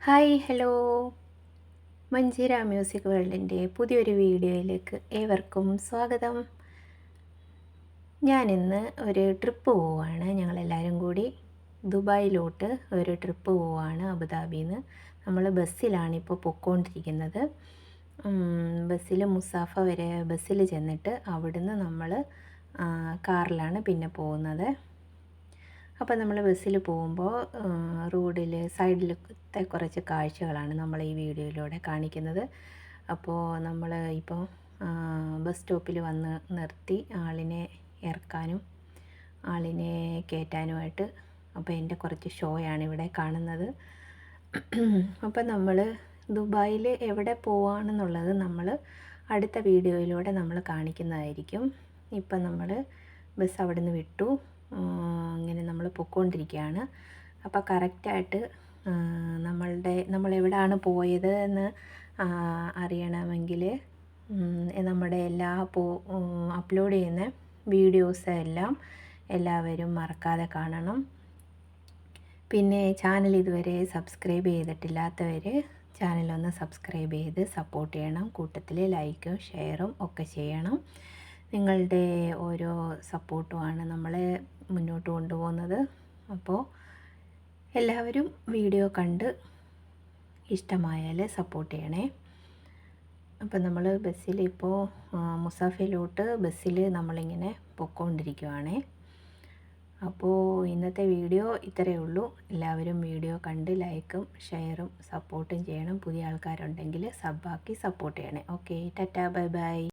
Hi hello Manjeera music വേൾഡിൻ്റെ പുതിയൊരു വീഡിയോയിലേക്ക് ഏവർക്കും സ്വാഗതം. ഞാനിന്ന് ഒരു ട്രിപ്പ് പോവുകയാണ്. ഞങ്ങളെല്ലാവരും കൂടി ദുബായിലോട്ട് ഒരു ട്രിപ്പ് പോവുകയാണ്. അബുദാബിയിൽ നിന്ന് നമ്മൾ ബസ്സിലാണ് ഇപ്പോൾ പൊയ്ക്കൊണ്ടിരിക്കുന്നത്. ബസ്സിൽ മുസാഫ വരെ ബസ്സിൽ ചെന്നിട്ട് അവിടുന്ന് നമ്മൾ കാറിലാണ് പിന്നെ പോകുന്നത്. അപ്പോൾ നമ്മൾ ബസ്സിൽ പോകുമ്പോൾ റോഡിൽ സൈഡിലത്തെ കുറച്ച് കാഴ്ചകളാണ് നമ്മൾ ഈ വീഡിയോയിലൂടെ കാണിക്കുന്നത്. അപ്പോൾ നമ്മൾ ഇപ്പോൾ ബസ് സ്റ്റോപ്പിൽ വന്ന് നിർത്തി ആളിനെ ഇറക്കാനും ആളിനെ കയറ്റാനുമായിട്ട് അപ്പോൾ എൻ്റെ കുറച്ച് ഷോയാണ് ഇവിടെ കാണുന്നത്. അപ്പോൾ നമ്മൾ ദുബായിൽ എവിടെ പോവാണെന്നുള്ളത് നമ്മൾ അടുത്ത വീഡിയോയിലൂടെ നമ്മൾ കാണിക്കുന്നതായിരിക്കും. ഇപ്പം നമ്മൾ ബസ് അവിടെ നിന്ന് വിട്ടു, അങ്ങനെ നമ്മൾ പൊയ്ക്കൊണ്ടിരിക്കുകയാണ്. അപ്പോൾ കറക്റ്റായിട്ട് നമ്മളെവിടെയാണ് പോയത് എന്ന് അറിയണമെങ്കിൽ നമ്മുടെ എല്ലാ അപ്ലോഡ് ചെയ്യുന്ന വീഡിയോസ് എല്ലാം എല്ലാവരും മറക്കാതെ കാണണം. പിന്നെ ചാനൽ ഇതുവരെ സബ്സ്ക്രൈബ് ചെയ്തിട്ടില്ലാത്തവർ ചാനലൊന്ന് സബ്സ്ക്രൈബ് ചെയ്ത് സപ്പോർട്ട് ചെയ്യണം. കൂട്ടത്തിൽ ലൈക്കും ഷെയറും ഒക്കെ ചെയ്യണം. നിങ്ങളുടെ ഓരോ സപ്പോർട്ടുമാണ് നമ്മളെ മുന്നോട്ട് കൊണ്ടുപോകുന്നത്. അപ്പോൾ എല്ലാവരും വീഡിയോ കണ്ട് ഇഷ്ടമായാൽ സപ്പോർട്ട് ചെയ്യണേ. അപ്പോൾ നമ്മൾ ബസ്സിൽ ഇപ്പോൾ മുസാഫയിലോട്ട് ബസ്സിൽ നമ്മളിങ്ങനെ പൊയ്ക്കൊണ്ടിരിക്കുവാണേ. അപ്പോൾ ഇന്നത്തെ വീഡിയോ ഇത്രയേ ഉള്ളൂ. എല്ലാവരും വീഡിയോ കണ്ട് ലൈക്കും ഷെയറും സപ്പോർട്ടും ചെയ്യണം. പുതിയ ആൾക്കാരുണ്ടെങ്കിൽ സബ്ബാക്കി സപ്പോർട്ട് ചെയ്യണേ. Okay, Tata, bye bye.